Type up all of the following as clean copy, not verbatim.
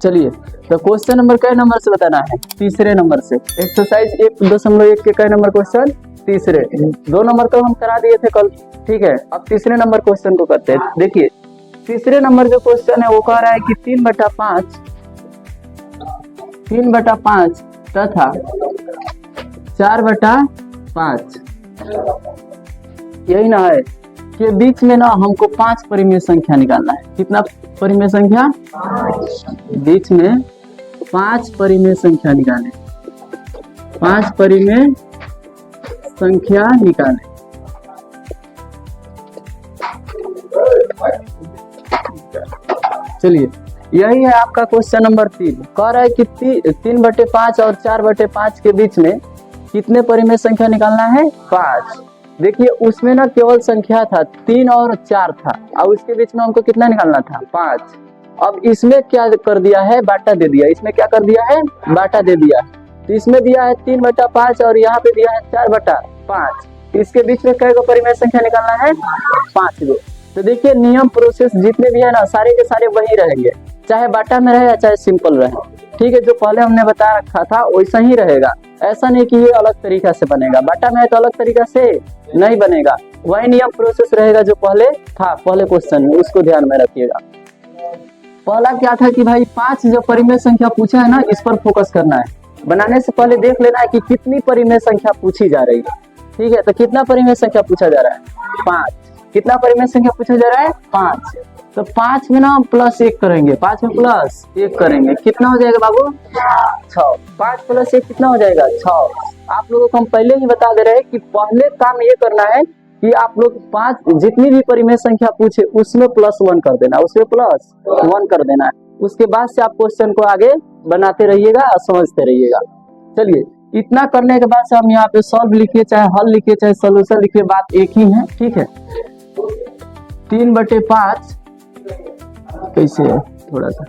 चलिए तो question number कै नंबर से बताना है? तीसरे नंबर से। एक्सरसाइज 1.1 के कै नंबर क्वेश्चन? तीसरे। 2 नंबर तो हम करा दिए थे कल, ठीक है। अब तीसरे नंबर क्वेश्चन को करते हैं। देखिए तीसरे नंबर जो क्वेश्चन है वो कह रहा है कि 3/5 तथा 4/5 यही ना है के बीच में ना हमको 5 परिमेय संख्या निकालना है। कितना परिमेय संख्या? बीच में 5 परिमेय संख्या निकालें। 5 परिमेय संख्या निकालें। चलिए यही है आपका क्वेश्चन नंबर 3। कह रहा है कि 3/5 और 4/5 के बीच में कितने परिमेय संख्या निकालना है? 5। देखिए उसमें ना केवल संख्या था 3 और 4 था और उसके बीच में हमको कितना निकालना था? 5। अब इसमें क्या कर दिया है? बाटा दे दिया। इसमें क्या कर दिया है? बाटा दे दिया। तो इसमें दिया है 3/5 और यहाँ पे दिया है 4/5। इसके बीच में कई गो परिमेय संख्या निकालना है? 5 गो। तो देखिए नियम प्रोसेस जितने भी है ना सारे के सारे वही रहेंगे, चाहे बाटा में रहे या चाहे सिंपल रहे, ठीक है। जो पहले हमने बता रखा था वैसा ही रहेगा। ऐसा नहीं कि ये अलग तरीका से बनेगा, बाटा में है तो अलग तरीका से नहीं बनेगा, वही नियम प्रोसेस रहेगा जो पहले था, पहले क्वेश्चन में। उसको ध्यान में रखिएगा। पहला क्या था कि भाई 5 जो परिमेय संख्या पूछा है ना इस पर फोकस करना है। बनाने से पहले देख लेना है कि कितनी परिमेय संख्या पूछी जा रही है, ठीक है। तो कितना परिमेय संख्या पूछा जा रहा है? 5। कितना परिमेय संख्या पूछा जा रहा है? 5। तो 5 में ना हम +1 करेंगे। 5 में +1 करेंगे, कितना हो जाएगा बाबू? 6। 5 + 1 कितना हो जाएगा? 6। आप लोगों को हम पहले ही बता दे रहे हैं कि पहले काम ये करना है कि आप लोग 5 जितनी भी परिमेय संख्या पूछे उसमें +1 कर देना, उसमें +1 कर देना है। उसके बाद से आप क्वेश्चन को आगे बनाते रहिएगा और समझते रहिएगा। चलिए इतना करने के बाद से हम यहाँ पे सॉल्व लिखिए, चाहे हल लिखिए, चाहे सोल्यूशन लिखिए, बात एक ही है, ठीक है। 3/5 कैसे है थोड़ा सा?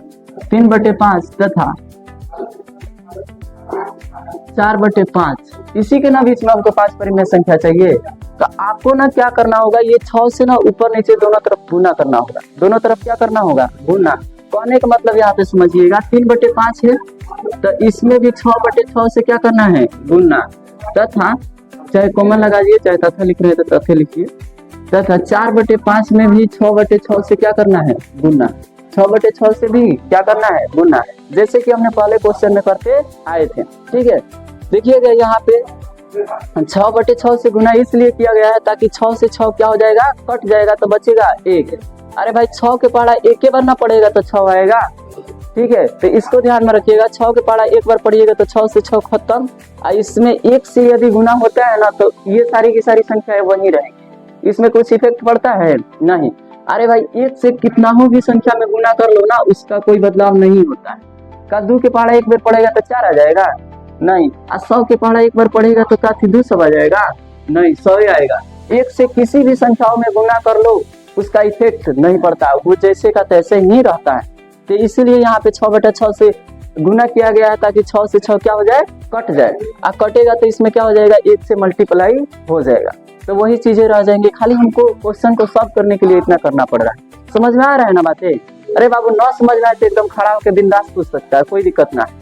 3/5 तथा 4/5 इसी के ना बीच में हमको 5 परिमेय संख्या चाहिए। तो आपको ना क्या करना होगा? ये 6 से ना ऊपर नीचे दोनों तरफ गुना करना होगा। दोनों तरफ क्या करना होगा? गुना। कहने का मतलब यहाँ पे समझिएगा 3/5 है तो इसमें भी 6/6 से क्या करना है? गुना। तथा चाहे कॉमन लगाइए चाहे तथा लिख रहे हैं तो तथा लिखिए। तथा 4/5 में भी 6/6 से क्या करना है? गुना। 6/6 से भी क्या करना है? गुना, जैसे कि हमने पहले क्वेश्चन में करते आए थे, ठीक है। देखिएगा यहाँ पे 6/6 से गुना इसलिए किया गया है ताकि 6 से 6 क्या हो जाएगा? कट जाएगा तो बचेगा 1। अरे भाई 6 के पहाड़ा एक के बार ना पड़ेगा तो 6 आएगा, ठीक है। तो इसको ध्यान में रखिएगा। 6 के पहाड़ा एक बार पड़िएगा तो 6 से 6 खत्म। इसमें 1 से यदि गुना होता है ना तो ये सारी की सारी संख्या वही रहेगी, इसमें कुछ इफेक्ट पड़ता है नहीं। अरे भाई 1 से कितना हो भी संख्या में गुना कर लो ना उसका कोई बदलाव नहीं होता है। का 2 के पहाड़ा एक बार पड़ेगा तो 4 आ जाएगा? नहीं। 100 के पहाड़ा एक बार पड़ेगा तो का 200 आ जाएगा? नहीं, 100 ही आएगा। 1 से किसी भी संख्याओं में गुना कर लो उसका इफेक्ट नहीं पड़ता, वो जैसे का तैसे ही रहता है। तो इसीलिए यहाँ पे 6/6 से गुना किया गया है ताकि 6 से 6 क्या हो जाए? कट जाए। कटेगा तो इसमें क्या हो जाएगा? 1 से मल्टीप्लाई हो जाएगा। तो वही चीजें रह जाएंगी, खाली हमको क्वेश्चन को सॉल्व करने के लिए इतना करना पड़ रहा है। समझ में आ रहा है ना बातें? अरे बाबू न समझ में आए तो एकदम खड़ा होकर बिंदास पूछ सकता है, कोई दिक्कत ना है।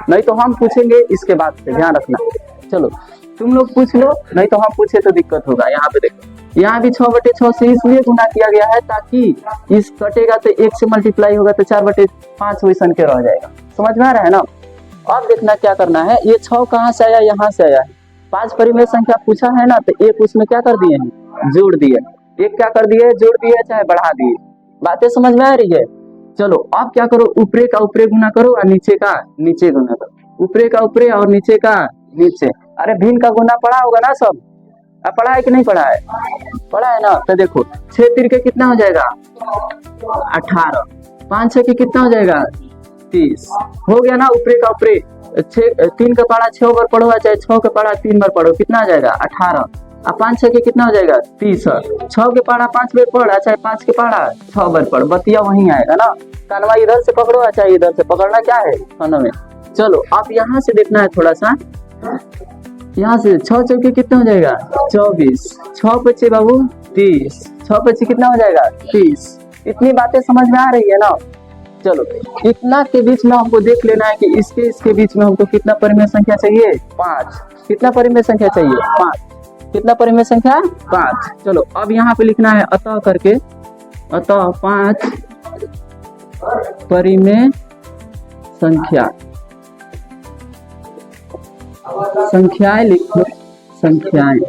नहीं तो हम पूछेंगे इसके बाद से, ध्यान रखना। चलो तुम लोग पूछ लो, नहीं तो हम पूछे तो दिक्कत होगा। यहाँ पे देखो, यहाँ भी 6/6 से इसलिए गुना किया गया है ताकि इस कटेगा तो 1 से मल्टीप्लाई होगा तो 4/5 वैसन के रह जाएगा। समझ में आ रहा है ना? अब देखना क्या करना है। ये 6 कहाँ से आया? यहाँ से आया है। 5 परिमेय संख्या पूछा है ना तो 1 उसमें क्या कर दिए हैं? जोड़ दिए। 1 क्या कर दिए? जोड़ दिए चाहे बढ़ा दिए। बातें समझ में आ रही है? चलो अब क्या करो? ऊपरे का ऊपरे गुना करो और नीचे का नीचे गुना करो। ऊपरे का ऊपरे और नीचे का नीचे। अरे भिन्न का गुना पढ़ा होगा ना सब? पढ़ा है कि नहीं पढ़ा है? पढ़ा है ना? तो देखो 6 तिरके कितना हो जाएगा? 18। 5 6 के कितना हो जाएगा? 30। हो गया ना? ऊपरे का ऊपरे 3 का पहाड़ा 6 बार पढ़ो चाहे 6 का पहाड़ा 3 बार पढ़ो, कितना आ जाएगा? 18। अब 5 6 के कितना हो जाएगा? 30। 6 के पहाड़ा 5 बार पढ़ चाहे 5 के पहाड़ा 6 बार पढ़, बतिया वहीं आएगा ना। कानवा इधर से पकड़ो चाहे इधर से पकड़ना, क्या है खानों में। चलो अब यहाँ से देखना है थोड़ा सा, यहाँ से 6 चौके कितना हो जाएगा? 24। 6 बचे बाबू 30। 6 बचे कितना हो जाएगा? 30। इतनी बातें समझ में आ रही है ना? चलो इतना के बीच में हमको देख लेना है कि इसके बीच में हमको कितना परिमेय संख्या चाहिए, 5। कितना परिमेय संख्या चाहिए, 5। कितना परिमेय संख्या, 5। चलो अब यहाँ पे लिखना है अतः करके, अतः 5 परिमेय संख्या, संख्याएं लिखो, संख्याएं।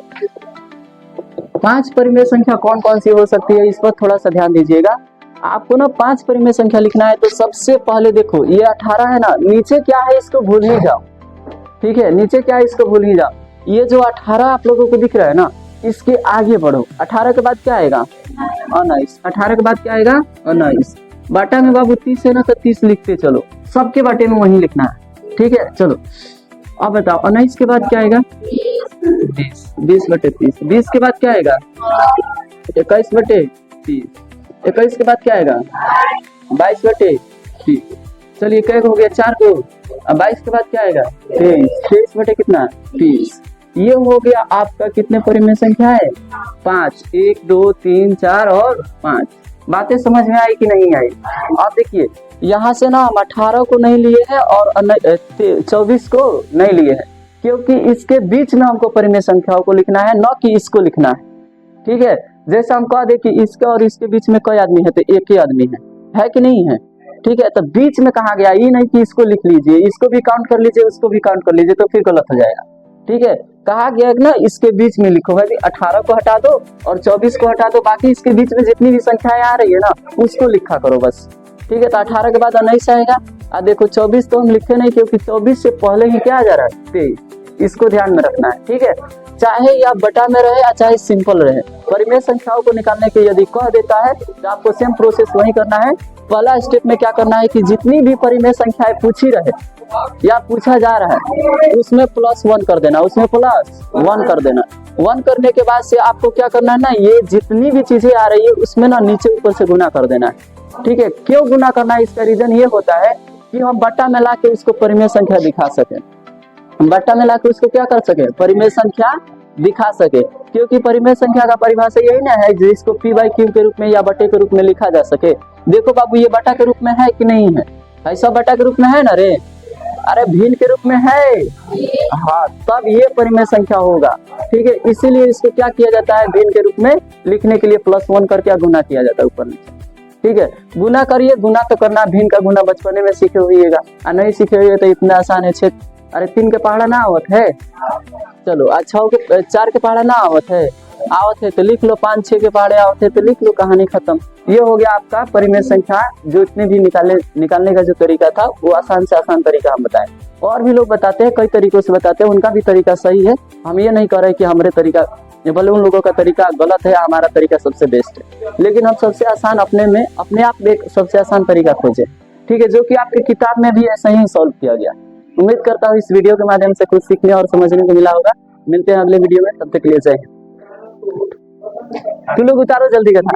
5 परिमेय संख्या कौन कौन सी हो सकती है, इस पर थोड़ा सा ध्यान दीजिएगा। आपको ना 5 परिमेय संख्या लिखना है तो सबसे पहले देखो ये 18 है ना, नीचे क्या है इसको भूल ही जाओ, ठीक है, नीचे क्या है इसको भूल ही जाओ। ये जो 18 आप लोगों को दिख रहा है ना, इसके आगे बढ़ो। 18 के बाद क्या आएगा, 19। 18 के बाद क्या आएगा, 19। बाटा में बाबू 30 है ना, तो 30 लिखते चलो, सबके बाटे में वही लिखना है, ठीक है। चलो अब बताओ 19 के बाद क्या आएगा, 20। 20/30। 20 के बाद क्या आएगा, 21/30। 21 के बाद क्या आएगा, 22/30। चलिए क्या हो गया, 4 को। अब 22 के बाद क्या आएगा, 23। 23 बटे कितना, 30। ये हो गया आपका कितने परिमेय संख्या है, 5। 1 2 3 4 और 5। बातें समझ में आई कि नहीं आई। आप देखिए यहाँ से ना हम 18 को नहीं लिए हैं और 24 को नहीं लिए हैं, क्योंकि इसके बीच में हमको परिमेय संख्याओं को लिखना है, न कि इसको लिखना है, ठीक है। जैसे हम कह दे कि इसके और इसके बीच में कोई आदमी है, तो एक ही आदमी है कि नहीं है, ठीक है। तो बीच में कहा गया, ये नहीं कि इसको लिख लीजिए, इसको भी काउंट कर लीजिए, उसको भी काउंट कर लीजिए, तो फिर गलत हो जाएगा, ठीक है। कहा गया ना इसके बीच में लिखो, भाई 18 को हटा दो और 24 को हटा दो, बाकी इसके बीच में जितनी भी संख्याएं आ रही है ना, उसको लिखा करो बस, ठीक है। तो 18 के बाद 19 आएगा। अब देखो 24 तो हम लिखे नहीं, क्योंकि 24 से पहले ही क्या आ जा रहा है, 23। इसको ध्यान में रखना है, ठीक है। चाहे या बटा में रहे या चाहे सिंपल रहे, परिमेय संख्याओं को निकालने के यदि कह देता है तो आपको सेम प्रोसेस वही करना है। पहला स्टेप में क्या करना है कि जितनी भी परिमेय संख्याएं पूछी रहे या पूछा जा रहा है, उसमें +1 कर देना, उसमें +1 कर देना। 1 करने के बाद से आपको क्या करना है ना, ये जितनी भी चीजें आ रही है उसमें ना नीचे ऊपर से गुना कर देना है, ठीक है। क्यों गुना करना है, इसका रीजन ये होता है कि हम बट्टा में ला के उसको परिमेय संख्या दिखा सके, हम बट्टा में ला के उसको क्या कर सके, परिमेय संख्या दिखा सके। क्योंकि परिमेय संख्या का परिभाषा यही ना है जिसको p/q के रूप में या बटे के रूप में लिखा जा सके। देखो बाबू ये बटा के रूप में है कि नहीं है, ऐसा बटा के रूप में है ना रे, अरे भिन्न के रूप में है, हाँ, तब ये परिमेय संख्या होगा, ठीक है। इसीलिए इसको क्या किया जाता है, भिन्न के रूप में लिखने के लिए +1 करके गुना किया जाता है ऊपर नीचे, ठीक है। गुना करिए, गुना तो करना, भिन्न का गुना बचपने में सीखे होइएगा, और नहीं सीखे हुए तो इतना आसान है। 6 अरे 3 के पहाड़ा ना आवत है, चलो। 4 के पहाड़ा ना आवत है तो लिख लो, 5 6 के पहाड़े आवत है तो लिख लो, कहानी खत्म। ये हो गया आपका परिमेय संख्या, जो इतने भी निकालने का जो तरीका था वो आसान से आसान तरीका हम बताएं। और भी लोग बताते हैं, कई तरीकों से बताते हैं, उनका भी तरीका सही है। हम ये नहीं कर रहे कि हमारे तरीका, भले उन लोगों का तरीका गलत है, हमारा तरीका सबसे बेस्ट है, लेकिन हम सबसे आसान अपने आप में एक सबसे आसान तरीका खोजे, ठीक है, जो कि आपकी किताब में भी ऐसा ही सॉल्व किया गया। उम्मीद करता हूँ इस वीडियो के माध्यम से कुछ सीखने और समझने को मिला होगा। मिलते हैं अगले वीडियो में, तब तक के लिए जय हिंद। तुम लोग उतारो जल्दी कथा।